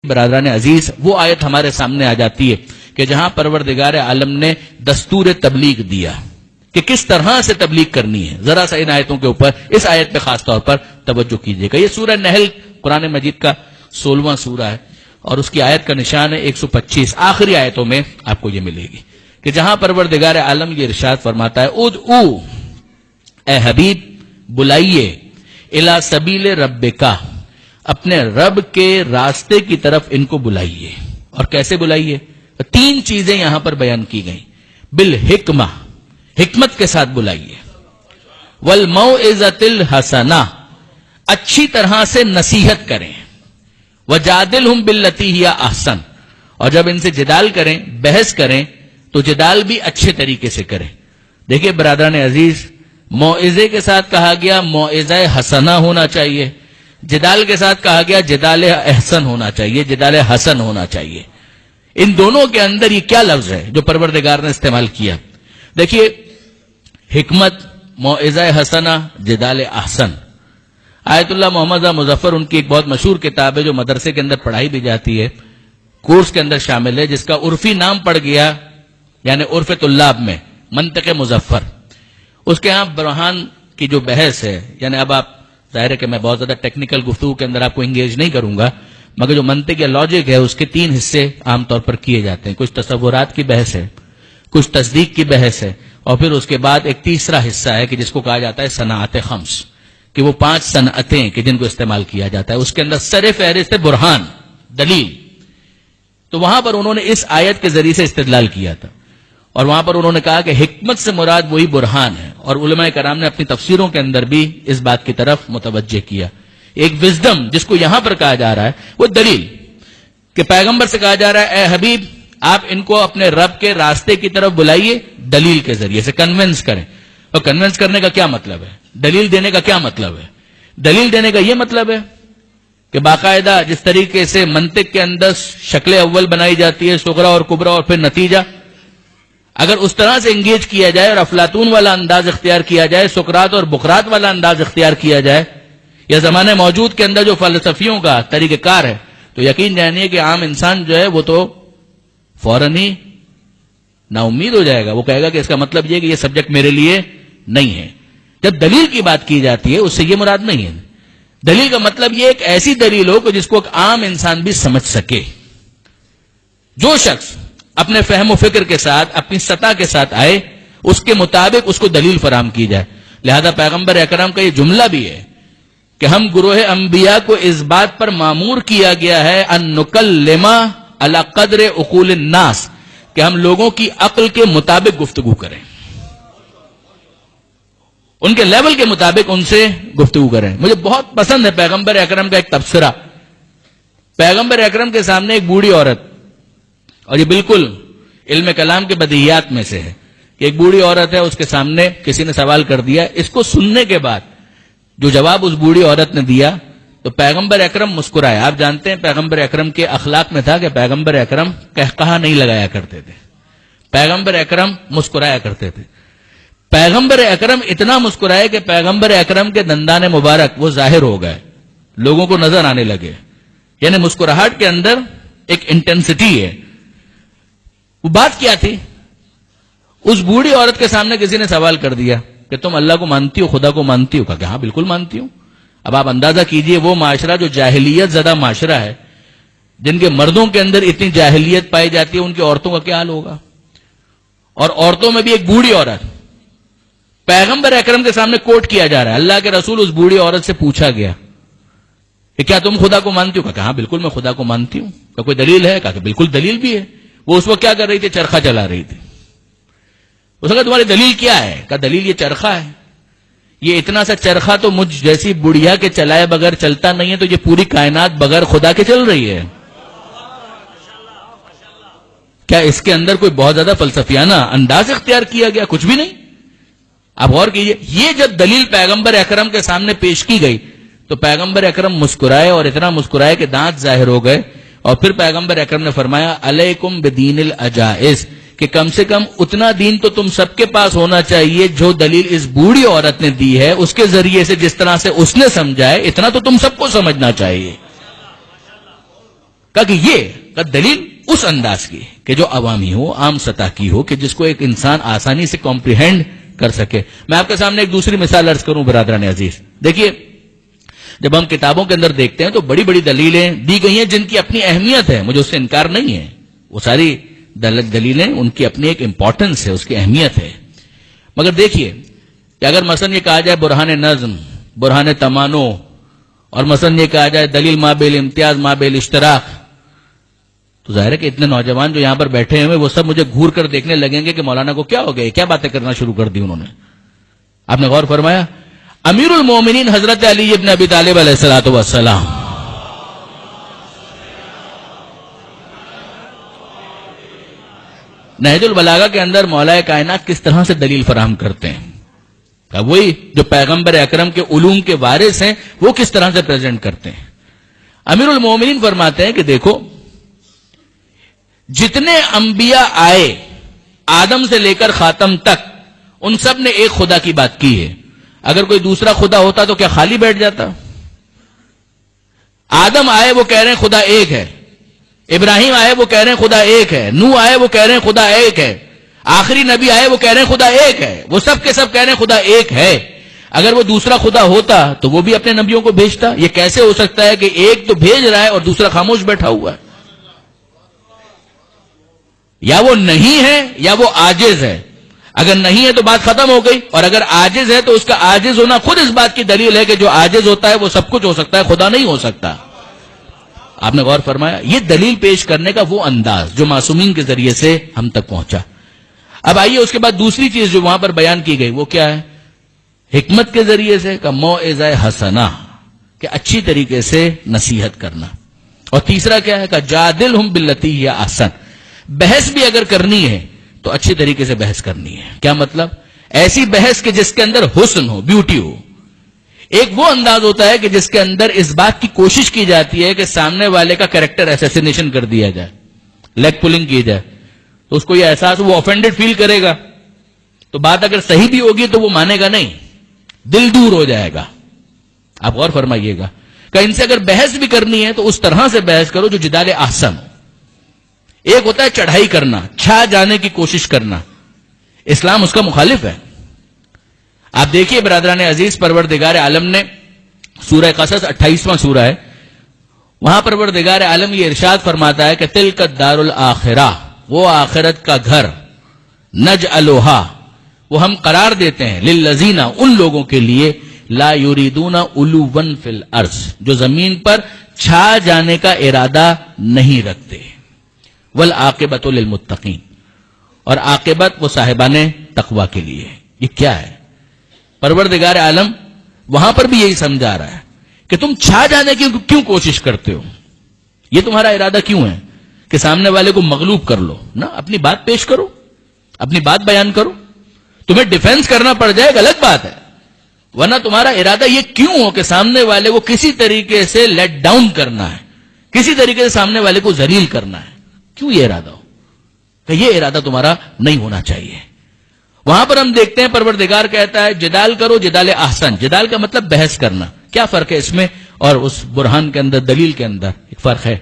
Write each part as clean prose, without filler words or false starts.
برادران عزیز وہ آیت ہمارے سامنے آ جاتی ہے کہ جہاں پروردگار عالم نے دستور تبلیغ دیا کہ کس طرح سے تبلیغ کرنی ہے. ذرا سا ان آیتوں کے اوپر اس آیت پہ خاص طور پر توجہ کیجیے گا. یہ سورہ نحل قرآن مجید کا 16واں سورہ ہے اور اس کی آیت کا نشان ہے 125. آخری آیتوں میں آپ کو یہ ملے گی کہ جہاں پروردگار عالم یہ ارشاد فرماتا ہے ادعو اے حبیب بلائیے الی سبیل ربک اپنے رب کے راستے کی طرف ان کو بلائیے. اور کیسے بلائیے؟ 3 چیزیں یہاں پر بیان کی گئیں. بالحکمہ حکمت کے ساتھ بلائیے, والموعظۃ الحسنہ اچھی طرح سے نصیحت کریں, وجادلہم باللتی ہی احسن اور جب ان سے جدال کریں بحث کریں تو جدال بھی اچھے طریقے سے کریں. دیکھیے برادران عزیز, موعظے کے ساتھ کہا گیا موعظہ حسنہ ہونا چاہیے, جدال کے ساتھ کہا گیا جدال احسن ہونا چاہیے, جدال حسن ہونا چاہیے. ان دونوں کے اندر یہ کیا لفظ ہے جو پروردگار نے استعمال کیا؟ دیکھیے حکمت, موعظہ حسنہ, جدال احسن. آیت اللہ محمد مظفر ان کی ایک بہت مشہور کتاب ہے جو مدرسے کے اندر پڑھائی بھی جاتی ہے, کورس کے اندر شامل ہے, جس کا عرفی نام پڑ گیا یعنی عرف طلاب میں منطق مظفر. اس کے ہاں برہان کی جو بحث ہے, یعنی اب آپ ظاہر ہے کہ میں بہت زیادہ ٹیکنیکل گفتگو کے اندر آپ کو انگیج نہیں کروں گا, مگر جو منطق یا لاجک ہے اس کے 3 حصے عام طور پر کیے جاتے ہیں. کچھ تصورات کی بحث ہے, کچھ تصدیق کی بحث ہے, اور پھر اس کے بعد ایک تیسرا حصہ ہے کہ جس کو کہا جاتا ہے صنعت خمس, کہ وہ 5 صنعتیں کہ جن کو استعمال کیا جاتا ہے. اس کے اندر سر فہرست برہان, دلیل. تو وہاں پر انہوں نے اس آیت کے ذریعے سے استدلال کیا تھا, اور وہاں پر انہوں نے کہا کہ حکمت سے مراد وہی برہان ہے, اور علماء کرام نے اپنی تفسیروں کے اندر بھی اس بات کی طرف متوجہ کیا. ایک وزڈم جس کو یہاں پر کہا جا رہا ہے وہ دلیل, کہ پیغمبر سے کہا جا رہا ہے اے حبیب آپ ان کو اپنے رب کے راستے کی طرف بلائیے, دلیل کے ذریعے سے کنونس کریں. اور کنونس کرنے کا کیا مطلب ہے؟ دلیل دینے کا کیا مطلب ہے؟ دلیل دینے کا یہ مطلب ہے کہ باقاعدہ جس طریقے سے منطق کے اندر شکل اول بنائی جاتی ہے, صغرا اور کبرا اور پھر نتیجہ, اگر اس طرح سے انگیج کیا جائے اور افلاطون والا انداز اختیار کیا جائے, سقراط اور بقراط والا انداز اختیار کیا جائے, یا زمانے موجود کے اندر جو فلسفیوں کا طریقہ کار ہے, تو یقین جانیے کہ عام انسان جو ہے وہ تو فوراً ہی نا امید ہو جائے گا. وہ کہے گا کہ اس کا مطلب یہ کہ یہ سبجیکٹ میرے لیے نہیں ہے. جب دلیل کی بات کی جاتی ہے اس سے یہ مراد نہیں ہے. دلیل کا مطلب یہ ایک ایسی دلیل ہو کہ جس کو ایک عام انسان بھی سمجھ سکے. جو شخص اپنے فہم و فکر کے ساتھ اپنی سطح کے ساتھ آئے اس کے مطابق اس کو دلیل فراہم کی جائے. لہذا پیغمبر اکرم کا یہ جملہ بھی ہے کہ ہم گروہ انبیاء کو اس بات پر مامور کیا گیا ہے ان نکلم علی قدر عقول الناس, کہ ہم لوگوں کی عقل کے مطابق گفتگو کریں, ان کے لیول کے مطابق ان سے گفتگو کریں. مجھے بہت پسند ہے پیغمبر اکرم کا ایک تبصرہ. پیغمبر اکرم کے سامنے ایک بوڑھی عورت, اور یہ بالکل علم کلام کے بدیہیات میں سے ہے کہ ایک بوڑھی عورت ہے, اس کے سامنے کسی نے سوال کر دیا. اس کو سننے کے بعد جو جواب اس بوڑھی عورت نے دیا تو پیغمبر اکرم مسکرائے. آپ جانتے ہیں پیغمبر اکرم کے اخلاق میں تھا کہ پیغمبر اکرم قہقہا نہیں لگایا کرتے تھے, پیغمبر اکرم مسکرایا کرتے تھے. پیغمبر اکرم اتنا مسکرائے کہ پیغمبر اکرم کے دندان مبارک وہ ظاہر ہو گئے, لوگوں کو نظر آنے لگے. یعنی مسکراہٹ کے اندر ایک انٹینسٹی ہے. وہ بات کیا تھی؟ اس بوڑھی عورت کے سامنے کسی نے سوال کر دیا کہ تم اللہ کو مانتی ہو, خدا کو مانتی ہو؟ کہا کہ ہاں بالکل مانتی ہوں. اب آپ اندازہ کیجئے وہ معاشرہ جو جاہلیت زدہ معاشرہ ہے, جن کے مردوں کے اندر اتنی جاہلیت پائی جاتی ہے, ان کی عورتوں کا کیا حال ہوگا؟ اور عورتوں میں بھی ایک بوڑھی عورت پیغمبر اکرم کے سامنے کوٹ کیا جا رہا ہے. اللہ کے رسول اس بوڑھی عورت سے پوچھا گیا کہ کیا تم خدا کو مانتی ہو؟ کہا کہ ہاں بالکل میں خدا کو مانتی ہوں. کہا کوئی دلیل ہے؟ کہا کہ بالکل دلیل بھی ہے. وہ اس وقت کیا کر رہی تھی؟ چرخہ چلا رہی تھی. اس نے کہا تمہاری دلیل کیا ہے؟ کہا دلیل یہ چرخہ ہے. یہ اتنا سا چرخہ تو مجھ جیسی بڑھیا کے چلائے بغیر چلتا نہیں ہے, تو یہ پوری کائنات بغیر خدا کے چل رہی ہے. کیا اس کے اندر کوئی بہت زیادہ فلسفیانہ انداز اختیار کیا گیا؟ کچھ بھی نہیں. آپ غور کیجئے, یہ جب دلیل پیغمبر اکرم کے سامنے پیش کی گئی تو پیغمبر اکرم مسکرائے, اور اتنا مسکرائے کہ دانت ظاہر ہو گئے. اور پھر پیغمبر اکرم نے فرمایا علیکم بدین العجائز, کہ کم سے کم اتنا دین تو تم سب کے پاس ہونا چاہیے جو دلیل اس بوڑھی عورت نے دی ہے, اس کے ذریعے سے جس طرح سے اس نے سمجھائے اتنا تو تم سب کو سمجھنا چاہیے. کہا کہ یہ دلیل اس انداز کی کہ جو عوامی ہو، عام سطح کی ہو، کہ جس کو ایک انسان آسانی سے کمپریہینڈ کر سکے. میں آپ کے سامنے ایک دوسری مثال عرض کروں برادران عزیز. دیکھیے جب ہم کتابوں کے اندر دیکھتے ہیں تو بڑی بڑی دلیلیں دی گئی ہیں جن کی اپنی اہمیت ہے، مجھے اس سے انکار نہیں ہے. وہ ساری دلیلیں ان کی اپنی ایک امپورٹنس ہے، اس کی اہمیت ہے. مگر دیکھیے کہ اگر مثلا یہ کہا جائے برہان نظم، برہان تمانو، اور مثلا یہ کہا جائے دلیل مابل امتیاز مابل اشتراک، تو ظاہر ہے کہ اتنے نوجوان جو یہاں پر بیٹھے ہوئے وہ سب مجھے گھور کر دیکھنے لگیں گے کہ مولانا کو کیا ہو گئے، کیا باتیں کرنا شروع کر دی انہوں نے. آپ نے غور فرمایا امیر المومنین حضرت علی ابن ابی طالب علیہ الصلوۃ والسلام نہج البلاغہ کے اندر مولا کائنات کس طرح سے دلیل فراہم کرتے ہیں، وہی جو پیغمبر اکرم کے علوم کے وارث ہیں وہ کس طرح سے پریزنٹ کرتے ہیں. امیر المومنین فرماتے ہیں کہ دیکھو جتنے انبیاء آئے آدم سے لے کر خاتم تک ان سب نے ایک خدا کی بات کی ہے. اگر کوئی دوسرا خدا ہوتا تو کیا خالی بیٹھ جاتا؟ آدم آئے وہ کہہ رہے ہیں خدا ایک ہے، ابراہیم آئے وہ کہہ رہے ہیں خدا ایک ہے، نوح آئے وہ کہہ رہے ہیں خدا ایک ہے، آخری نبی آئے وہ کہہ رہے ہیں خدا ایک ہے، وہ سب کے سب کہہ رہے ہیں خدا ایک ہے. اگر وہ دوسرا خدا ہوتا تو وہ بھی اپنے نبیوں کو بھیجتا. یہ کیسے ہو سکتا ہے کہ ایک تو بھیج رہا ہے اور دوسرا خاموش بیٹھا ہوا ہے؟ یا وہ نہیں ہے یا وہ عاجز ہے. اگر نہیں ہے تو بات ختم ہو گئی، اور اگر عاجز ہے تو اس کا عاجز ہونا خود اس بات کی دلیل ہے کہ جو عاجز ہوتا ہے وہ سب کچھ ہو سکتا ہے، خدا نہیں ہو سکتا. آپ نے غور فرمایا یہ دلیل پیش کرنے کا وہ انداز جو معصومین کے ذریعے سے ہم تک پہنچا. اب آئیے اس کے بعد دوسری چیز جو وہاں پر بیان کی گئی وہ کیا ہے؟ حکمت کے ذریعے سے کا موعظہ حسنہ، کہ اچھی طریقے سے نصیحت کرنا. اور تیسرا کیا ہے؟ کہ جادلہم باللتی ہی احسن، بحث بھی اگر کرنی ہے تو اچھی طریقے سے بحث کرنی ہے. کیا مطلب؟ ایسی بحث کہ جس کے اندر حسن ہو، بیوٹی ہو. ایک وہ انداز ہوتا ہے کہ جس کے اندر اس بات کی کوشش کی جاتی ہے کہ سامنے والے کا کریکٹر ایسیسینیشن کر دیا جائے، لیگ پولنگ کی جائے، تو اس کو یہ احساس وہ آفینڈڈ فیل کرے گا. تو بات اگر صحیح بھی ہوگی تو وہ مانے گا نہیں، دل دور ہو جائے گا. آپ غور فرمائیے گا کہ ان سے اگر بحث بھی کرنی ہے تو اس طرح سے بحث کرو جو جدال احسن ہو. ایک ہوتا ہے چڑھائی کرنا، چھا جانے کی کوشش کرنا، اسلام اس کا مخالف ہے. آپ دیکھیے برادران عزیز، پروردگار عالم نے سورہ قصص 28واں سورہ ہے، وہاں پروردگار عالم یہ ارشاد فرماتا ہے کہ تلک الدار الاخرہ، وہ آخرت کا گھر، نجعلھا، وہ ہم قرار دیتے ہیں، للذین، ان لوگوں کے لیے، لا یریدون علوا فی الارض، جو زمین پر چھا جانے کا ارادہ نہیں رکھتے، والعاقبۃ للمتقین، اور عاقبت وہ صاحبان تقوی کے لیے. یہ کیا ہے؟ پروردگار عالم وہاں پر بھی یہی سمجھا رہا ہے کہ تم چھا جانے کی کیوں کوشش کرتے ہو؟ یہ تمہارا ارادہ کیوں ہے کہ سامنے والے کو مغلوب کر لو؟ نا، اپنی بات پیش کرو، اپنی بات بیان کرو. تمہیں ڈیفینس کرنا پڑ جائے غلط بات ہے، ورنہ تمہارا ارادہ یہ کیوں ہو کہ سامنے والے کو کسی طریقے سے لیٹ ڈاؤن کرنا ہے، کسی طریقے سے سامنے والے کو ذلیل کرنا ہے. کیوں یہ ارادہ ہو؟ کہ یہ ارادہ تمہارا نہیں ہونا چاہیے. وہاں پر ہم دیکھتے ہیں پروردگار کہتا ہے جدال کرو، جدال احسن. جدال کا مطلب بحث کرنا. کیا فرق ہے اس میں اور اس برہان کے اندر، دلیل کے اندر؟ ایک فرق ہے.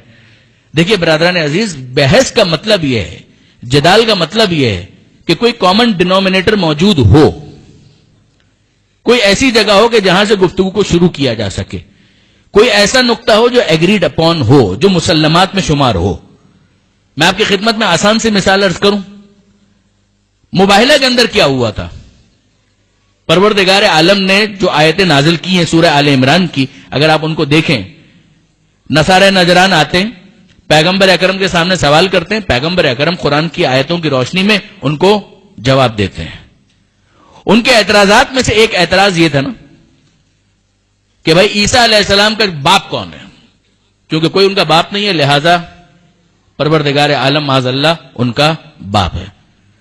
دیکھیے برادران عزیز، بحث کا مطلب یہ ہے، جدال کا مطلب یہ ہے کہ کوئی کامن ڈینومینیٹر موجود ہو، کوئی ایسی جگہ ہو کہ جہاں سے گفتگو کو شروع کیا جا سکے، کوئی ایسا نقطہ ہو جو ایگریڈ اپون ہو، جو مسلمات میں شمار ہو. میں آپ کی خدمت میں آسان سی مثال عرض کروں. مباہلہ کے اندر کیا ہوا تھا؟ پروردگار عالم نے جو آیتیں نازل کی ہیں سورہ آل عمران کی، اگر آپ ان کو دیکھیں، نصارہ نجران آتے ہیں، پیغمبر اکرم کے سامنے سوال کرتے ہیں، پیغمبر اکرم قرآن کی آیتوں کی روشنی میں ان کو جواب دیتے ہیں. ان کے اعتراضات میں سے ایک اعتراض یہ تھا نا کہ بھائی عیسیٰ علیہ السلام کا باپ کون ہے؟ کیونکہ کوئی ان کا باپ نہیں ہے، لہذا پروردگار عالم معاذ اللہ ان کا باپ ہے.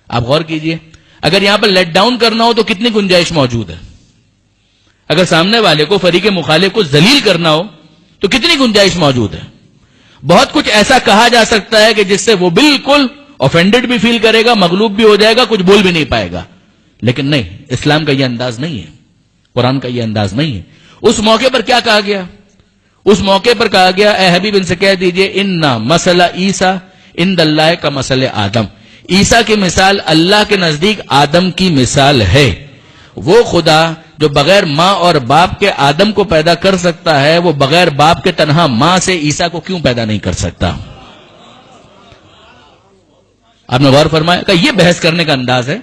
آپ غور کیجئے، اگر یہاں پر لیٹ ڈاؤن کرنا ہو تو کتنی گنجائش موجود ہے؟ اگر سامنے والے کو، فریق مخالف کو ذلیل کرنا ہو تو کتنی گنجائش موجود ہے؟ بہت کچھ ایسا کہا جا سکتا ہے کہ جس سے وہ بالکل آفینڈڈ بھی فیل کرے گا، مغلوب بھی ہو جائے گا، کچھ بول بھی نہیں پائے گا. لیکن نہیں، اسلام کا یہ انداز نہیں ہے، قرآن کا یہ انداز نہیں ہے. اس موقع پر کیا کہا گیا؟ اس موقع پر کہا گیا اے حبیب ان سے کہہ دیجئے انا مسئلہ عیسیٰ عند اللہ کا مسئلہ آدم، عیسیٰ کی مثال اللہ کے نزدیک آدم کی مثال ہے۔ وہ خدا جو بغیر ماں اور باپ کے آدم کو پیدا کر سکتا ہے، وہ بغیر باپ کے تنہا ماں سے عیسیٰ کو کیوں پیدا نہیں کر سکتا؟ آپ نے غور فرمایا کہ یہ بحث کرنے کا انداز ہے۔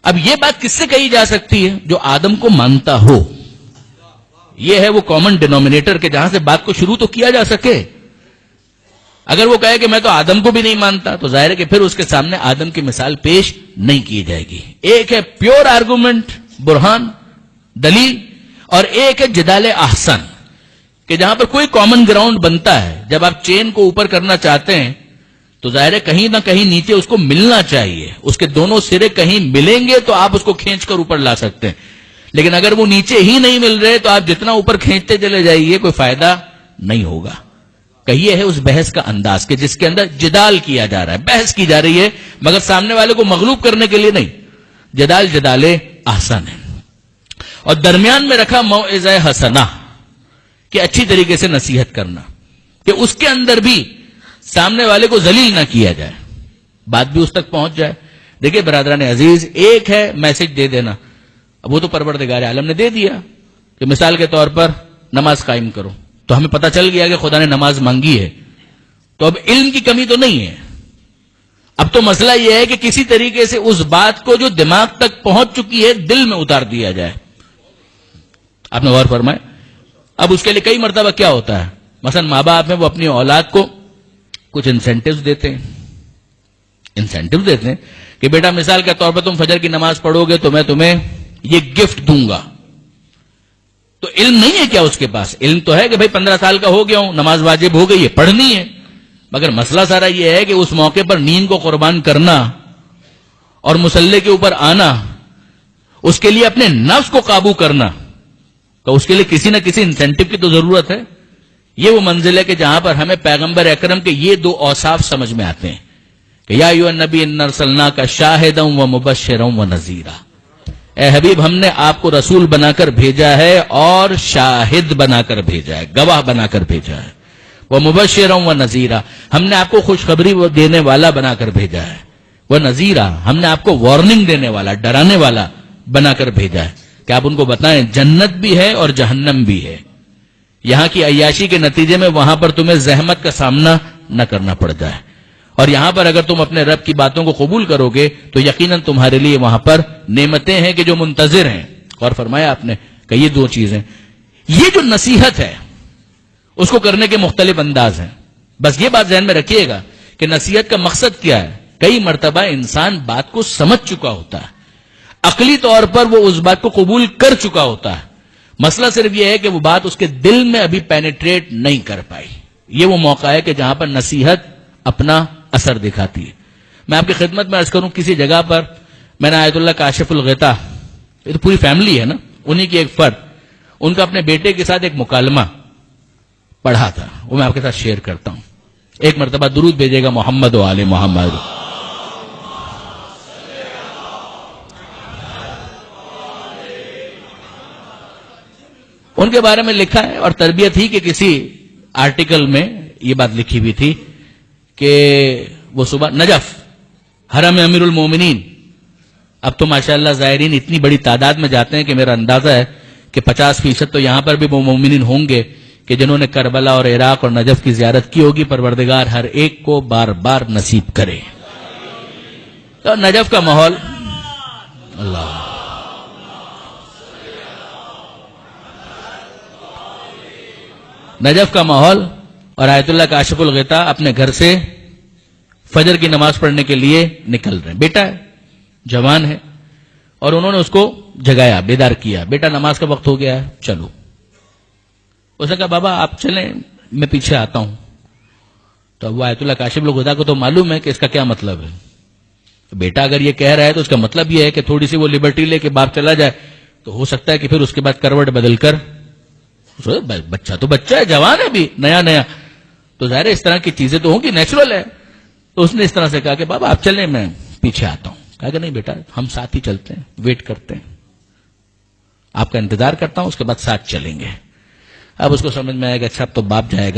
اب یہ بات کس سے کہی جا سکتی ہے؟ جو آدم کو مانتا ہو۔ یہ ہے وہ کامن ڈینومینیٹر کہ جہاں سے بات کو شروع تو کیا جا سکے۔ اگر وہ کہے کہ میں تو آدم کو بھی نہیں مانتا، تو ظاہر ہے کہ پھر اس کے سامنے آدم کی مثال پیش نہیں کی جائے گی۔ ایک ہے پیور آرگومنٹ، برہان، دلیل، اور ایک ہے جدال احسن، کہ جہاں پر کوئی کامن گراؤنڈ بنتا ہے۔ جب آپ چین کو اوپر کرنا چاہتے ہیں تو ظاہر ہے کہیں نہ کہیں نیچے اس کو ملنا چاہیے، اس کے دونوں سرے کہیں ملیں گے تو آپ اس کو کھینچ کر اوپر لا سکتے ہیں، لیکن اگر وہ نیچے ہی نہیں مل رہے تو آپ جتنا اوپر کھینچتے چلے جائیے کوئی فائدہ نہیں ہوگا۔ کہ یہ ہے اس بحث کا انداز کہ جس کے اندر جدال کیا جا رہا ہے، بحث کی جا رہی ہے، مگر سامنے والے کو مغلوب کرنے کے لیے نہیں۔ جدال احسن ہے، اور درمیان میں رکھا موعظہ حسنہ کہ اچھی طریقے سے نصیحت کرنا، کہ اس کے اندر بھی سامنے والے کو ذلیل نہ کیا جائے، بات بھی اس تک پہنچ جائے۔ دیکھیں برادران عزیز، ایک ہے میسج دے دینا، اب وہ تو پروردگار عالم نے دے دیا کہ مثال کے طور پر نماز قائم کرو، تو ہمیں پتہ چل گیا کہ خدا نے نماز مانگی ہے، تو اب علم کی کمی تو نہیں ہے۔ اب تو مسئلہ یہ ہے کہ کسی طریقے سے اس بات کو جو دماغ تک پہنچ چکی ہے دل میں اتار دیا جائے۔ آپ نے غور فرمائے؟ اب اس کے لیے کئی مرتبہ کیا ہوتا ہے، مثلا ماں باپ ہیں وہ اپنی اولاد کو کچھ انسینٹیوز دیتے ہیں کہ بیٹا مثال کے طور پر تم فجر کی نماز پڑھو گے تو میں تمہیں یہ گفٹ دوں گا۔ تو علم نہیں ہے کیا اس کے پاس؟ علم تو ہے کہ بھائی 15 سال کا ہو گیا ہوں، نماز واجب ہو گئی ہے، پڑھنی ہے، مگر مسئلہ سارا یہ ہے کہ اس موقع پر نیند کو قربان کرنا اور مصلی کے اوپر آنا، اس کے لیے اپنے نفس کو قابو کرنا، تو اس کے لیے کسی نہ کسی انسینٹیو کی تو ضرورت ہے۔ یہ وہ منزل ہے کہ جہاں پر ہمیں پیغمبر اکرم کے یہ دو اوصاف سمجھ میں آتے ہیں کہ یا ایھا النبی انا ارسلناک شاہدا ومبشرا ونذیرا، اے حبیب ہم نے آپ کو رسول بنا کر بھیجا ہے اور شاہد بنا کر بھیجا ہے، گواہ بنا کر بھیجا ہے، ومبشرا ونذیرا ہم نے آپ کو خوشخبری دینے والا بنا کر بھیجا ہے، ونذیرا ہم نے آپ کو وارننگ دینے والا، ڈرانے والا بنا کر بھیجا ہے کہ آپ ان کو بتائیں جنت بھی ہے اور جہنم بھی ہے، یہاں کی عیاشی کے نتیجے میں وہاں پر تمہیں زحمت کا سامنا نہ کرنا پڑ جائے، اور یہاں پر اگر تم اپنے رب کی باتوں کو قبول کرو گے تو یقیناً تمہارے لیے وہاں پر نعمتیں ہیں کہ جو منتظر ہیں۔ اور فرمایا آپ نے کہ یہ دو چیزیں، یہ جو نصیحت ہے اس کو کرنے کے مختلف انداز ہیں۔ بس یہ بات ذہن میں رکھیے گا کہ نصیحت کا مقصد کیا ہے۔ کئی مرتبہ انسان بات کو سمجھ چکا ہوتا ہے، عقلی طور پر وہ اس بات کو قبول کر چکا ہوتا ہے، مسئلہ صرف یہ ہے کہ وہ بات اس کے دل میں ابھی پینیٹریٹ نہیں کر پائی۔ یہ وہ موقع ہے کہ جہاں پر نصیحت اپنا اثر دکھاتی ہے۔ میں آپ کی خدمت میں عرض کروں، کسی جگہ پر میں نے آیت اللہ کاشف الغطا، یہ تو پوری فیملی ہے نا، انہی کی ایک فرد، ان کا اپنے بیٹے کے ساتھ ایک مکالمہ پڑھا تھا، وہ میں آپ کے ساتھ شیئر کرتا ہوں۔ ایک مرتبہ درود بھیجے گا محمد و آل محمد۔ ان کے بارے میں لکھا ہے، اور تربیت ہی کے کسی آرٹیکل میں یہ بات لکھی ہوئی تھی کہ وہ صبح نجف حرم امیر المومنین، اب تو ماشاءاللہ زائرین اتنی بڑی تعداد میں جاتے ہیں کہ میرا اندازہ ہے کہ 50% تو یہاں پر بھی وہ مومنین ہوں گے کہ جنہوں نے کربلا اور عراق اور نجف کی زیارت کی ہوگی۔ پروردگار ہر ایک کو بار بار نصیب کرے۔ تو نجف کا ماحول، اللہ نجف کا ماحول، اور آیت اللہ کاشف الغطا اپنے گھر سے فجر کی نماز پڑھنے کے لیے نکل رہے ہیں۔ بیٹا ہے، جوان ہے، اور انہوں نے اس کو جگایا، بیدار کیا، بیٹا نماز کا وقت ہو گیا ہے، چلو۔ اس نے کہا بابا آپ چلیں، میں پیچھے آتا ہوں۔ تو وہ آیت اللہ کاشف الغطا کو تو معلوم ہے کہ اس کا کیا مطلب ہے۔ بیٹا اگر یہ کہہ رہا ہے تو اس کا مطلب یہ ہے کہ تھوڑی سی وہ لبرٹی لے کے باپ چلا جائے تو ہو سکتا ہے کہ پھر اس کے بعد کروٹ بدل کر، بچہ تو بچہ ہے، جوان ہے بھی نیا نیا، تو ظاہر ہے اس طرح کی چیزیں تو ہوں گی، نیچرل ہے۔ تو اس نے اس طرح سے کہا کہ بابا آپ چلیں، میں پیچھے آتا ہوں۔ کہا کہ نہیں بیٹا، ہم ساتھ ہی چلتے ہیں، ویٹ کرتے ہیں، آپ کا انتظار کرتا ہوں، اس کے بعد ساتھ چلیں گے۔ اب اس کو سمجھ میں آئے گا اچھا اب تو باپ جائے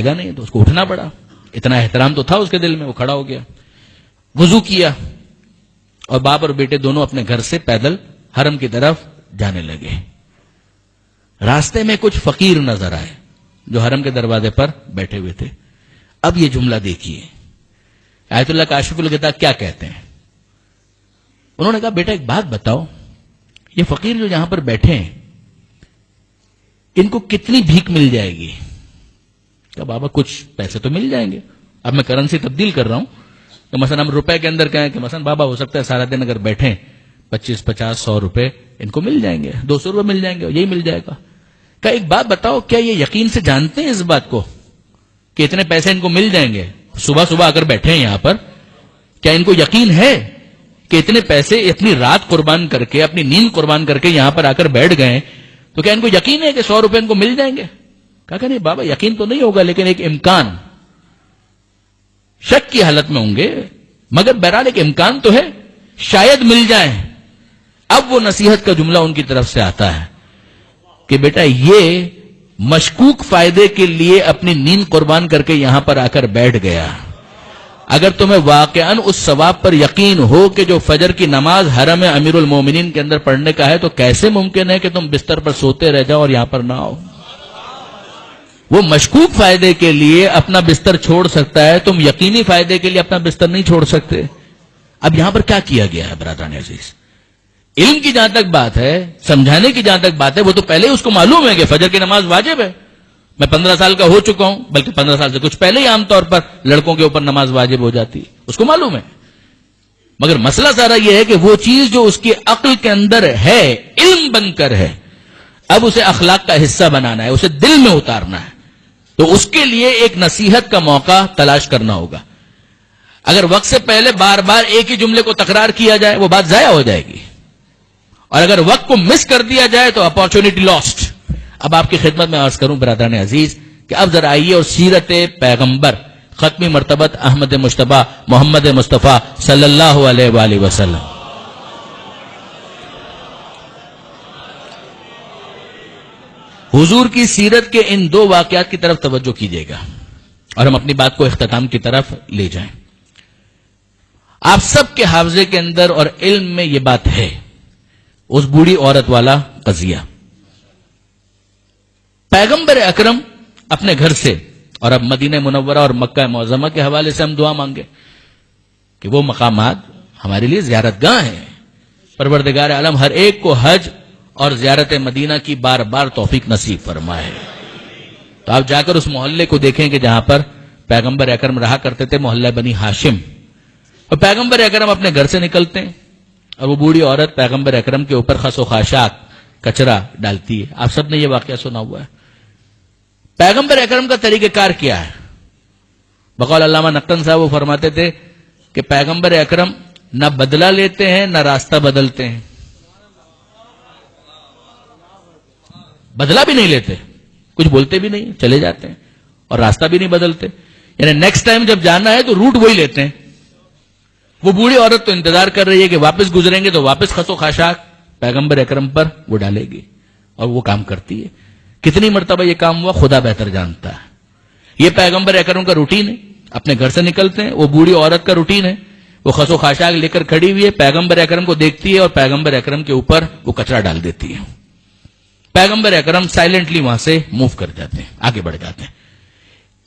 گا نہیں، تو اس کو اٹھنا پڑا. اتنا احترام تو تھا اس کے دل میں، وہ کھڑا ہو گیا، وضو کیا، اور باپ اور بیٹے دونوں اپنے گھر سے پیدل حرم کی طرف جانے لگے. راستے میں کچھ فقیر نظر آئے جو حرم کے دروازے پر بیٹھے ہوئے تھے. اب یہ جملہ دیکھیے آیت اللہ کاشف الغطاء کیا کہتے ہیں. انہوں نے کہا بیٹا ایک بات بتاؤ، یہ فقیر جو یہاں پر بیٹھے ہیں ان کو کتنی بھیک مل جائے گی؟ کہ بابا کچھ پیسے تو مل جائیں گے. اب میں کرنسی تبدیل کر رہا ہوں تو مثلا ہم روپے کے اندر کہیں کہ مثلا بابا ہو سکتا ہے سارا دن اگر بیٹھیں 25 50 100 روپے ان کو مل جائیں گے، 200 روپے مل جائیں گے، یہی مل جائے گا. کہ ایک بات بتاؤ، کیا یہ یقین سے جانتے ہیں اس بات کو کہ اتنے پیسے ان کو مل جائیں گے؟ صبح صبح اگر بیٹھے ہیں یہاں پر، کیا ان کو یقین ہے کہ اتنے پیسے اتنی رات قربان کر کے، اپنی نیند قربان کر کے یہاں پر آ کر بیٹھ گئے، تو کیا ان کو یقین ہے کہ 100 روپے ان کو مل جائیں گے؟ کہا کہ نہیں بابا یقین تو نہیں ہوگا، لیکن ایک امکان، شک کی حالت میں ہوں گے، مگر بہرحال ایک امکان تو ہے، شاید مل جائیں. اب وہ نصیحت کا جملہ ان کی طرف سے آتا ہے کہ بیٹا یہ مشکوک فائدے کے لیے اپنی نیند قربان کر کے یہاں پر آ کر بیٹھ گیا. اگر تمہیں واقعاً اس ثواب پر یقین ہو کہ جو فجر کی نماز حرم امیر المومنین کے اندر پڑھنے کا ہے، تو کیسے ممکن ہے کہ تم بستر پر سوتے رہ جاؤ اور یہاں پر نہ آؤ؟ وہ مشکوک فائدے کے لیے اپنا بستر چھوڑ سکتا ہے، تم یقینی فائدے کے لیے اپنا بستر نہیں چھوڑ سکتے. اب یہاں پر کیا کیا گیا ہے برادران عزیز؟ علم کی جہاں تک بات ہے، سمجھانے کی جہاں تک بات ہے، وہ تو پہلے اس کو معلوم ہے کہ فجر کی نماز واجب ہے. میں 15 سال کا ہو چکا ہوں، بلکہ 15 سال سے کچھ پہلے ہی عام طور پر لڑکوں کے اوپر نماز واجب ہو جاتی ہے، اس کو معلوم ہے. مگر مسئلہ سارا یہ ہے کہ وہ چیز جو اس کی عقل کے اندر ہے، علم بن کر ہے، اب اسے اخلاق کا حصہ بنانا ہے، اسے دل میں اتارنا ہے. تو اس کے لیے ایک نصیحت کا موقع تلاش کرنا ہوگا. اگر وقت سے پہلے بار بار ایک ہی جملے کو تکرار کیا جائے وہ بات ضائع ہو جائے گی، اور اگر وقت کو مس کر دیا جائے تو اپارچونٹی لاسٹ. اب آپ کی خدمت میں عرض کروں برادران عزیز کہ اب ذرا آئیے اور سیرت پیغمبر ختمی مرتبت احمد مجتبی محمد مصطفیٰ صلی اللہ علیہ وآلہ وسلم، حضور کی سیرت کے ان 2 واقعات کی طرف توجہ کیجیے گا اور ہم اپنی بات کو اختتام کی طرف لے جائیں. آپ سب کے حافظے کے اندر اور علم میں یہ بات ہے، اس بوڑھی عورت والا قضیہ. پیغمبر اکرم اپنے گھر سے، اور اب مدینہ منورہ اور مکہ معظمہ کے حوالے سے ہم دعا مانگے کہ وہ مقامات ہمارے لیے زیارت گاہ ہیں. پروردگار عالم ہر ایک کو حج اور زیارت مدینہ کی بار بار توفیق نصیب فرمائے. تو آپ جا کر اس محلے کو دیکھیں کہ جہاں پر پیغمبر اکرم رہا کرتے تھے، محلہ بنی ہاشم. اور پیغمبر اکرم اپنے گھر سے نکلتے ہیں اور وہ بوڑھی عورت پیغمبر اکرم کے اوپر خس و خاشاک کچرا ڈالتی ہے. آپ سب نے یہ واقعہ سنا ہوا ہے. پیغمبر اکرم کا طریقہ کار کیا ہے؟ بقول علامہ نقطن صاحب وہ فرماتے تھے کہ پیغمبر اکرم نہ بدلہ لیتے ہیں نہ راستہ بدلتے ہیں. بدلہ بھی نہیں لیتے، کچھ بولتے بھی نہیں، چلے جاتے ہیں، اور راستہ بھی نہیں بدلتے. یعنی نیکسٹ ٹائم جب جانا ہے تو روٹ وہی لیتے ہیں. وہ بوڑھی عورت تو انتظار کر رہی ہے کہ واپس گزریں گے تو واپس خس و خاشاک پیغمبر اکرم پر وہ ڈالے گی، اور وہ کام کرتی ہے. کتنی مرتبہ یہ کام ہوا خدا بہتر جانتا ہے. یہ پیغمبر اکرم کا روٹین ہے، اپنے گھر سے نکلتے ہیں. وہ بوڑھی عورت کا روٹین ہے، وہ خس و خاشاک لے کر کھڑی ہوئی ہے، پیغمبر اکرم کو دیکھتی ہے اور پیغمبر اکرم کے اوپر وہ کچرا ڈال دیتی ہے. پیغمبر اکرم سائلنٹلی وہاں سے موو کر جاتے ہیں، آگے بڑھ جاتے ہیں.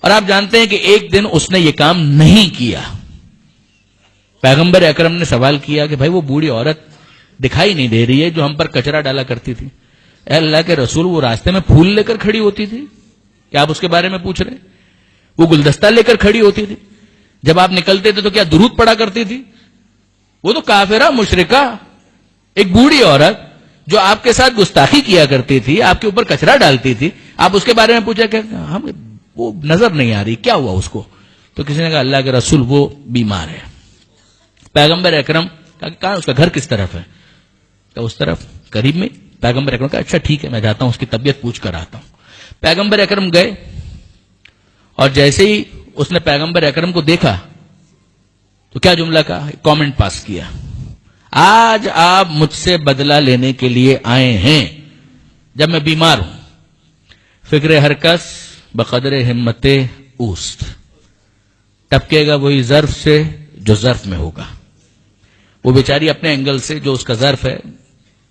اور آپ جانتے ہیں کہ ایک دن اس نے یہ کام نہیں کیا. پیغمبر اکرم نے سوال کیا کہ بھائی وہ بوڑھی عورت دکھائی نہیں دے رہی ہے جو ہم پر کچرا ڈالا کرتی تھی. اے اللہ کے رسول، وہ راستے میں پھول لے کر کھڑی ہوتی تھی، کیا آپ اس کے بارے میں پوچھ رہے ہیں؟ وہ گلدستہ لے کر کھڑی ہوتی تھی، جب آپ نکلتے تھے تو کیا درود پڑا کرتی تھی؟ وہ تو کافرہ مشرکہ ایک بوڑھی عورت جو آپ کے ساتھ گستاخی کیا کرتی تھی، آپ کے اوپر کچرا ڈالتی تھی، آپ اس کے بارے میں پوچھا کہ ہم وہ نظر نہیں آ رہی، کیا ہوا اس کو؟ تو کسی نے کہا اللہ کے رسول وہ بیمار ہے. پیغمبر اکرم کہا اس کا گھر کس طرف ہے؟ کہ اس طرف قریب میں. پیغمبر اکرم کہا اچھا ٹھیک ہے، میں جاتا ہوں اس کی طبیعت پوچھ کر آتا ہوں. پیغمبر اکرم گئے اور جیسے ہی اس نے پیغمبر اکرم کو دیکھا تو کیا جملہ کہا؟ کامنٹ پاس کیا، آج آپ مجھ سے بدلہ لینے کے لیے آئے ہیں جب میں بیمار ہوں، فکر ہر کس بقدر ہمت اوست، ٹپکے گا وہی ظرف سے جو ظرف میں ہوگا. وہ بیچاری اپنے اینگل سے جو اس کا ظرف ہے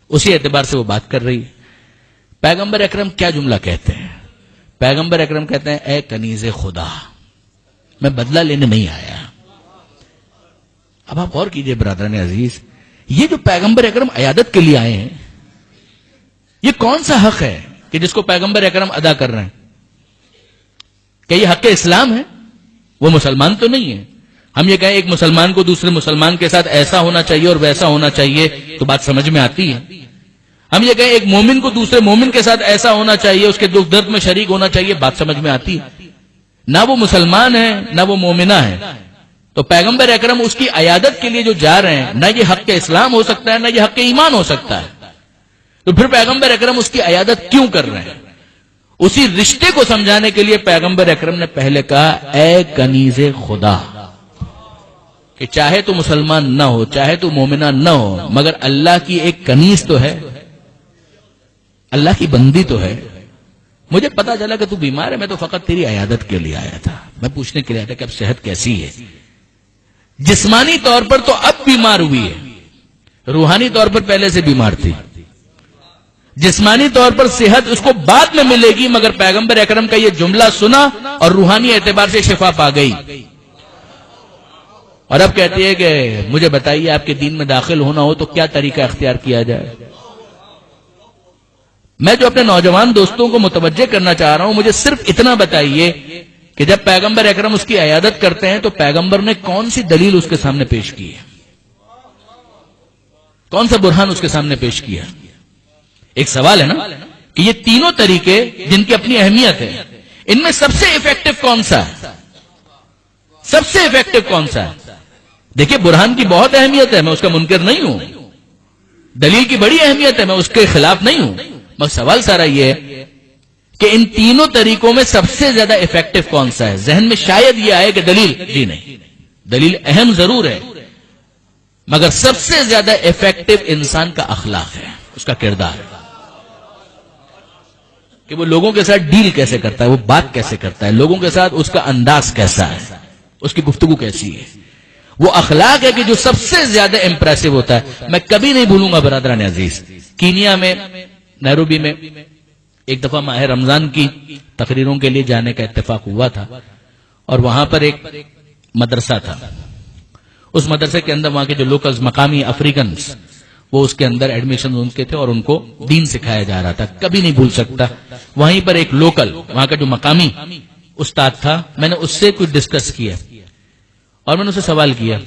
اسی اعتبار سے وہ بات کر رہی ہے. پیغمبر اکرم کیا جملہ کہتے ہیں؟ پیغمبر اکرم کہتے ہیں اے کنیز خدا، میں بدلہ لینے نہیں آیا. اب آپ غور کیجئے برادران عزیز، یہ جو پیغمبر اکرم عیادت کے لیے آئے ہیں، یہ کون سا حق ہے کہ جس کو پیغمبر اکرم ادا کر رہے ہیں؟ کہ یہ حق اسلام ہے؟ وہ مسلمان تو نہیں ہے. ہم یہ کہیں ایک مسلمان کو دوسرے مسلمان کے ساتھ ایسا ہونا چاہیے اور ویسا ہونا چاہیے تو بات سمجھ میں آتی ہے. ہم یہ کہیں ایک مومن کو دوسرے مومن کے ساتھ ایسا ہونا چاہیے، اس کے دکھ درد میں شریک ہونا چاہیے، بات سمجھ میں آتی ہے. نہ وہ مسلمان ہے نہ وہ مومنہ ہے. تو پیغمبر اکرم اس کی عیادت کے لیے جو جا رہے ہیں، نہ یہ حق اسلام ہو سکتا ہے نہ یہ حق ایمان ہو سکتا ہے. تو پھر پیغمبر اکرم اس کی عیادت کیوں کر رہے ہیں؟ اسی رشتے کو سمجھانے کے لیے پیغمبر اکرم نے پہلے کہا اے کنیز خدا، کہ چاہے تو مسلمان نہ ہو، چاہے تو مومنہ نہ ہو، مگر اللہ کی ایک کنیز تو ہے، اللہ کی بندی تو ہے. مجھے پتا چلا کہ تو بیمار ہے، میں تو فقط تیری عیادت کے لیے آیا تھا، میں پوچھنے کے لیے آیا تھا کہ اب صحت کیسی ہے. جسمانی طور پر تو اب بیمار ہوئی ہے، روحانی طور پر پہلے سے بیمار تھی. جسمانی طور پر صحت اس کو بعد میں ملے گی، مگر پیغمبر اکرم کا یہ جملہ سنا اور روحانی اعتبار سے شفا پا گئی. اور اب کہتی ہے کہ مجھے بتائیے آپ کے دین میں داخل ہونا ہو تو کیا طریقہ اختیار کیا جائے. میں جو اپنے نوجوان دوستوں کو متوجہ کرنا چاہ رہا ہوں، مجھے صرف اتنا بتائیے کہ جب پیغمبر اکرم اس کی عیادت کرتے ہیں تو پیغمبر نے کون سی دلیل اس کے سامنے پیش کی ہے؟ کون سا برہان اس کے سامنے پیش کیا؟ ایک سوال ہے نا کہ یہ تینوں طریقے جن کی اپنی اہمیت ہے، ان میں سب سے افیکٹو کون سا ہے؟ سب سے افیکٹو کون سا ہے؟ دیکھیے برہان کی بہت اہمیت ہے، میں اس کا منکر نہیں ہوں. دلیل کی بڑی اہمیت ہے، میں اس کے خلاف نہیں ہوں. مگر سوال سارا یہ ہے کہ ان تینوں طریقوں میں سب سے زیادہ افیکٹو کون سا ہے؟ ذہن میں شاید یہ آئے کہ دلیل، جی نہیں، دلیل اہم ضرور ہے، مگر سب سے زیادہ افیکٹو انسان کا اخلاق ہے، اس کا کردار ہے، کہ وہ لوگوں کے ساتھ ڈیل کیسے کرتا ہے، وہ بات کیسے کرتا ہے، لوگوں کے ساتھ اس کا انداز کیسا ہے، اس کی گفتگو کیسی ہے. وہ اخلاق ہے کہ جو سب سے زیادہ امپریسو ہوتا ہے. میں کبھی نہیں بھولوں گا برادران عزیز، کینیا میں نیروبی میں ایک دفعہ ماہ رمضان کی تقریروں کے لیے جانے کا اتفاق ہوا تھا، اور وہاں پر ایک مدرسہ تھا. اس مدرسے کے اندر وہاں کے جو لوکلز، مقامی افریقنز، وہ اس کے اندر ایڈمیشن ان کے تھے اور ان کو دین سکھایا جا رہا تھا. کبھی نہیں بھول سکتا، وہیں پر ایک لوکل وہاں کا جو مقامی استاد تھا، میں نے اس سے کچھ ڈسکس کیا اور میں نے اسے سوال کیا.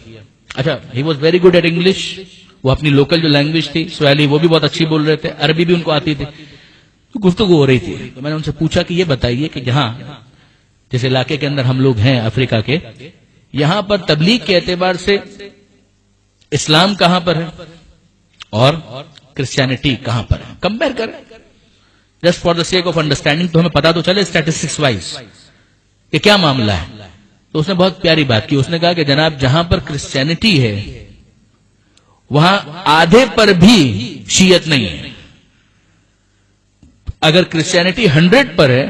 اچھا، he was very good at English, وہ اپنی لوکل جو لینگویج تھی سواحلی وہ بھی بہت اچھی بول رہے تھے، عربی بھی ان کو آتی تھی. تو گفتگو ہو رہی تھی، تو میں نے ان سے پوچھا کہ یہ بتائیے کہ جہاں جس علاقے کے اندر ہم لوگ ہیں افریقہ کے، یہاں پر تبلیغ کے اعتبار سے اسلام کہاں پر ہے اور کرسچینٹی کہاں پر ہے؟ کمپیئر کریں just for the sake of understanding, تو ہمیں پتا تو چلے اسٹیٹسٹکس وائز کہ کیا معاملہ ہے. تو اس نے بہت پیاری بات کی، اس نے کہا کہ جناب جہاں پر کرسچینٹی ہے وہاں آدھے پر بھی شیعت نہیں ہے. اگر کرسچینٹی 100 پر ہے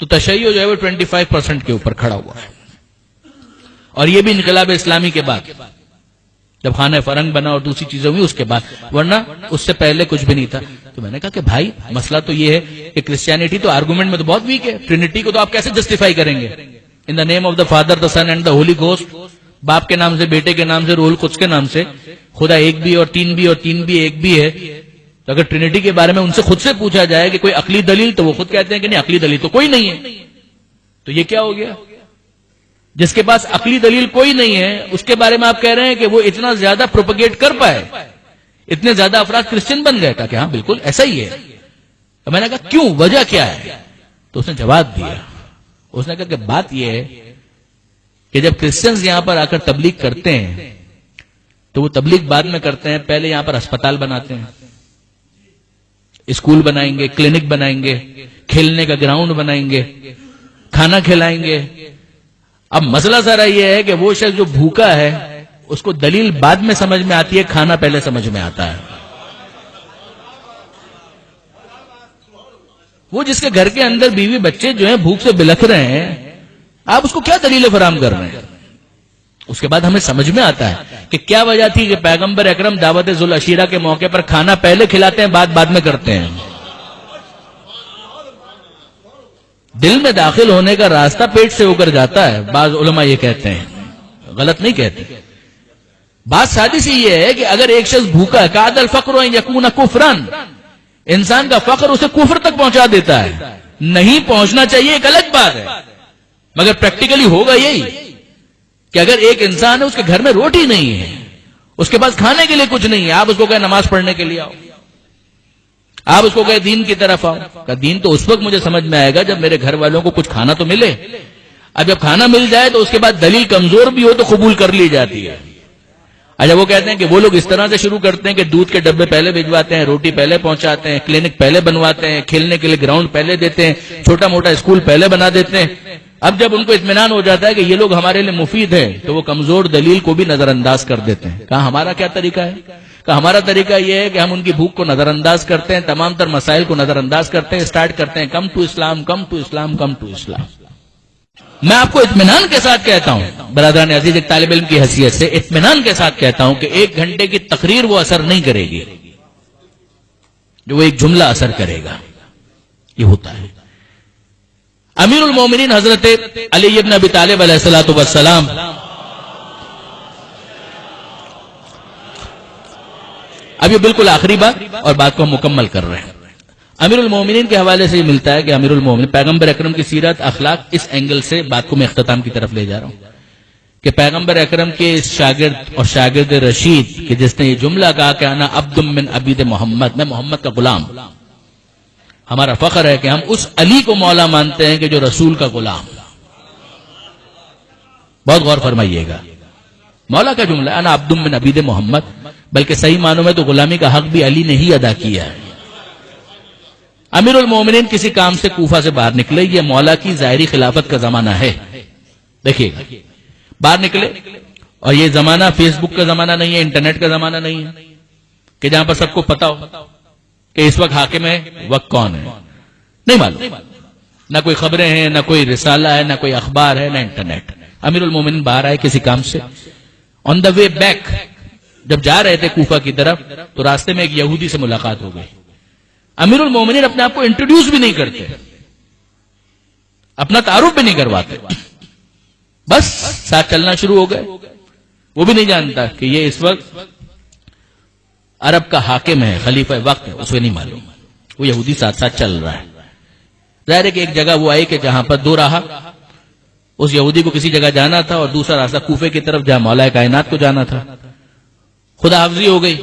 تو تشیع جو ہے وہ 25% کے اوپر کھڑا ہوا ہے. اور یہ بھی انقلاب اسلامی کے بعد، جب خانہ فرنگ بنا اور دوسری چیزیں ہوئی اس کے بعد، ورنہ اس سے پہلے کچھ بھی نہیں تھا. تو میں نے کہا کہ بھائی مسئلہ تو یہ ہے کہ کرسچینٹی تو آرگومنٹ میں تو بہت ویک ہے، ٹرینٹی کو تو آپ کیسے جسٹیفائی کریں گے؟ In the name of the father, the son and the holy ghost, باپ کے نام سے، بیٹے کے نام سے، روح القدس کے نام سے. خدا ایک بھی اور تین بھی اور تین بھی ایک بھی ہے. تو اگر ٹرینٹی کے بارے میں ان سے خود سے پوچھا جائے کہ کوئی عقلی دلیل، تو وہ خود کہتے ہیں کہ نہیں، عقلی دلیل تو کوئی نہیں ہے. تو یہ کیا ہو گیا؟ جس کے پاس عقلی دلیل کوئی نہیں ہے اس کے بارے میں آپ کہہ رہے ہیں کہ وہ اتنا زیادہ پروپیگیٹ کر پائے، اتنے زیادہ افراد کرسچن بن گئے. کہ ہاں بالکل ایسا ہی ہے. تو میں نے کہا کیوں، وجہ کیا ہے؟ تو اس نے جواب دیا، اس نے کہا کہ بات یہ ہے کہ جب کرسچنز یہاں پر آ کر تبلیغ کرتے ہیں تو وہ تبلیغ بعد میں کرتے ہیں، پہلے یہاں پر اسپتال بناتے ہیں، اسکول بنائیں گے، کلینک بنائیں گے، کھیلنے کا گراؤنڈ بنائیں گے، کھانا کھلائیں گے. اب مسئلہ ذرا یہ ہے کہ وہ شخص جو بھوکا ہے اس کو دلیل بعد میں سمجھ میں آتی ہے، کھانا پہلے سمجھ میں آتا ہے. وہ جس کے گھر کے اندر بیوی بچے جو ہیں بھوک سے بلک رہے ہیں، آپ اس کو کیا دلیل فراہم کر رہے ہیں؟ اس کے بعد ہمیں سمجھ میں آتا ہے کہ کیا وجہ تھی کہ پیغمبر اکرم دعوت ذوالعشیرہ کے موقع پر کھانا پہلے کھلاتے ہیں، بعد میں کرتے ہیں۔ دل میں داخل ہونے کا راستہ پیٹ سے ہو کر جاتا ہے، بعض علماء یہ کہتے ہیں، غلط نہیں کہتے۔ بات سادی سی یہ ہے کہ اگر ایک شخص بھوکا ہے، کاد الفقر ان یکون کفرن، انسان کا فقر اسے کفر تک پہنچا دیتا ہے۔ نہیں پہنچنا چاہیے ایک الگ بات ہے، مگر پریکٹیکلی ہوگا یہی کہ اگر ایک انسان ہے، اس کے گھر میں روٹی نہیں ہے، اس کے پاس کھانے کے لیے کچھ نہیں ہے، آپ اس کو کہیں نماز پڑھنے کے لیے آؤ، آپ اس کو کہیں دین کی طرف آؤ، کہ دین تو اس وقت مجھے سمجھ میں آئے گا جب میرے گھر والوں کو کچھ کھانا تو ملے۔ اب جب کھانا مل جائے تو اس کے بعد دلیل کمزور بھی ہو تو قبول کر لی جاتی ہے۔ اچھا وہ کہتے ہیں کہ وہ لوگ اس طرح سے شروع کرتے ہیں کہ دودھ کے ڈبے پہلے بھجواتے ہیں، روٹی پہلے پہنچاتے ہیں، کلینک پہلے بنواتے ہیں، کھیلنے کے لیے گراؤنڈ پہلے دیتے ہیں، چھوٹا موٹا اسکول پہلے بنا دیتے ہیں۔ اب جب ان کو اطمینان ہو جاتا ہے کہ یہ لوگ ہمارے لیے مفید ہے تو وہ کمزور دلیل کو بھی نظر انداز کر دیتے ہیں۔ کہا ہمارا کیا طریقہ ہے؟ کہا ہمارا طریقہ یہ ہے کہ ہم ان کی بھوک کو نظر انداز کرتے ہیں، تمام تر مسائل کو نظر انداز کرتے ہیں، اسٹارٹ کرتے ہیں come to Islam, come to Islam, come to Islam. میں آپ کو اطمینان کے ساتھ کہتا ہوں، برادران عزیز، ایک طالب علم کی حیثیت سے اطمینان کے ساتھ کہتا ہوں کہ 1 گھنٹے کی تقریر وہ اثر نہیں کرے گی جو وہ ایک جملہ اثر کرے گا۔ یہ ہوتا ہے۔ امیر المومنین حضرت علی ابن ابی طالب علیہ الصلوۃ والسلام اب یہ بالکل آخری بات اور بات کو ہم مکمل کر رہے ہیں۔ امیر المومنین کے حوالے سے یہ ملتا ہے کہ امیر المومنین پیغمبر اکرم کی سیرت اخلاق، اس اینگل سے بات کو میں اختتام کی طرف لے جا رہا ہوں کہ پیغمبر اکرم کے اس شاگرد اور شاگرد رشید کہ جس نے یہ جملہ کہا کہ انا عبد من عبید محمد، میں محمد کا غلام، ہمارا فخر ہے کہ ہم اس علی کو مولا مانتے ہیں کہ جو رسول کا غلام۔ بہت غور فرمائیے گا، مولا کا جملہ انا عبد من عبید محمد، بلکہ صحیح معنوں میں تو غلامی کا حق بھی علی نے ہی ادا کیا ہے۔ امیر المومنین کسی کام سے کوفہ سے باہر نکلے، یہ مولا کی ظاہری خلافت کا زمانہ ہے، دیکھیے گا باہر نکلے، اور یہ زمانہ فیس بک کا زمانہ نہیں ہے، انٹرنیٹ کا زمانہ نہیں ہے کہ جہاں پر سب کو پتا ہو کہ اس وقت حاکم ہے، وقت کون ہے، نہیں معلوم، نہ کوئی خبریں ہیں، نہ کوئی رسالہ ہے، نہ کوئی اخبار ہے، نہ انٹرنیٹ۔ امیر المومنین باہر آئے کسی کام سے، آن دا وے بیک جب جا رہے تھے کوفہ کی طرف تو راستے میں ایک یہودی سے ملاقات ہو گئی۔ امیر المومنین اپنے آپ کو انٹروڈیوس بھی نہیں کرتے، اپنا تعارف بھی نہیں کرواتے، بس ساتھ چلنا شروع ہو گئے۔ وہ بھی نہیں جانتا کہ یہ اس وقت عرب کا حاکم ہے، خلیفہ وقت ہے، اس کو نہیں معلوم، وہ یہودی ساتھ ساتھ چل رہا ہے۔ ظاہر ہے کہ ایک جگہ وہ آئی کہ جہاں پر دو راہ، اس یہودی کو کسی جگہ جانا تھا اور دوسرا راستہ کوفے کی طرف جہاں مولا کائنات کو جانا تھا۔ خدا حافظی ہو گئی،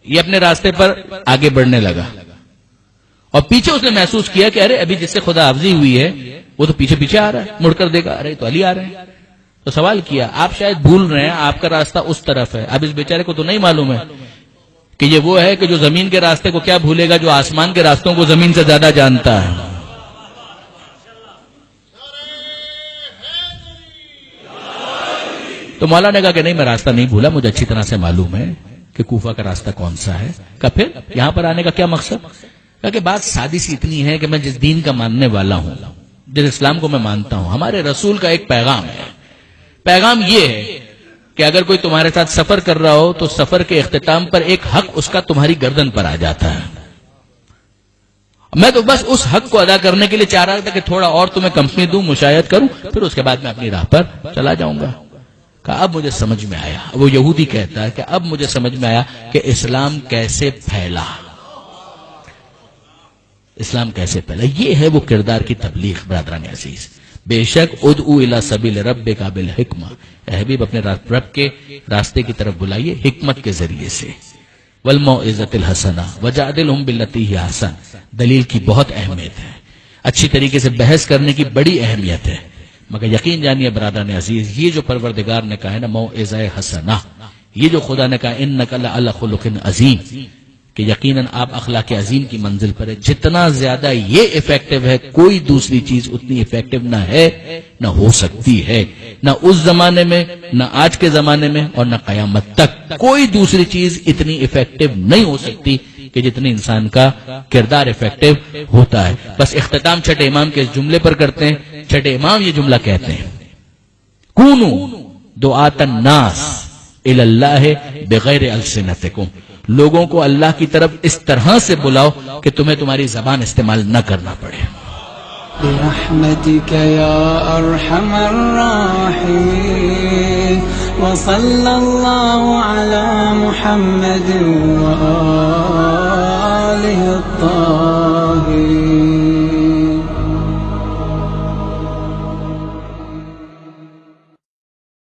یہ اپنے راستے پر آگے بڑھنے لگا اور پیچھے اس نے محسوس کیا کہ ارے ابھی جس سے خدا حافظی ہوئی ہے وہ تو پیچھے پیچھے آ رہا ہے، مڑ کر دیکھا ارے تو علی آ رہے ہیں۔ تو سوال کیا آپ شاید بھول رہے ہیں، آپ کا راستہ اس طرف ہے، اب اس بیچارے کو تو نہیں معلوم ہے کہ یہ وہ ہے کہ جو زمین کے راستے کو کیا بھولے گا جو آسمان کے راستوں کو زمین سے زیادہ جانتا ہے۔ تو مولا نے کہا کہ نہیں میں راستہ نہیں بھولا، مجھے اچھی طرح سے معلوم ہے کہ کوفہ کا راستہ کون سا ہے۔ کہ پھر یہاں پر آنے کا کیا مقصد؟ کہا کہ بات سادی سی اتنی ہے کہ میں جس دین کا ماننے والا ہوں، جس اسلام کو میں مانتا ہوں، ہمارے رسول کا ایک پیغام ہے۔ پیغام یہ ہے کہ اگر کوئی تمہارے ساتھ سفر کر رہا ہو تو سفر کے اختتام پر ایک حق اس کا تمہاری گردن پر آ جاتا ہے۔ میں تو بس اس حق کو ادا کرنے کے لیے چاہ رہا تھا کہ تھوڑا اور تمہیں کمپنی دوں، مشایعت کروں، پھر اس کے بعد میں اپنی راہ پر چلا جاؤں گا۔ کہا اب مجھے سمجھ میں آیا، وہ یہودی کہتا ہے کہ اب مجھے سمجھ میں آیا کہ اسلام کیسے پھیلا، اسلام کیسے پھیلا۔ یہ ہے وہ کردار کی تبلیغ۔ برادران عزیز، بے شک ادعو الی سبیل ربک بالحکمہ، اے حبیب اپنے رب کے راستے کی طرف بلائیے حکمت کے ذریعے سے، والموعظۃ الحسنہ وجادلہم باللتی ہی احسن، دلیل کی بہت اہمیت ہے، اچھی طریقے سے بحث کرنے کی بڑی اہمیت ہے، مگر یقین جانیے برادران عزیز، یہ جو پروردگار نے کہا ہے نا موعظہ حسنہ، یہ جو خدا نے کہا انک لعلی خلق عظیم، کہ یقیناً آپ اخلاق عظیم کی منزل پر ہے، جتنا زیادہ یہ ایفیکٹو ہے کوئی دوسری چیز اتنی ایفیکٹو نہ ہے نہ ہو سکتی ہے، نہ اس زمانے میں، نہ آج کے زمانے میں، اور نہ قیامت تک کوئی دوسری چیز اتنی ایفیکٹو نہیں ہو سکتی کہ جتنی انسان کا کردار افیکٹو ہوتا ہے. بس اختتام چھٹے امام کے اس جملے پر کرتے ہیں. چھٹے امام یہ جملہ کہتے ہیں کونو دعاۃ الناس الی اللہ بغیر السنتکم، لوگوں کو اللہ کی طرف اس طرح سے بلاؤ کہ تمہیں تمہاری زبان استعمال نہ کرنا پڑے. برحمتك يا أرحم الراحمين وصلى الله على محمد وآله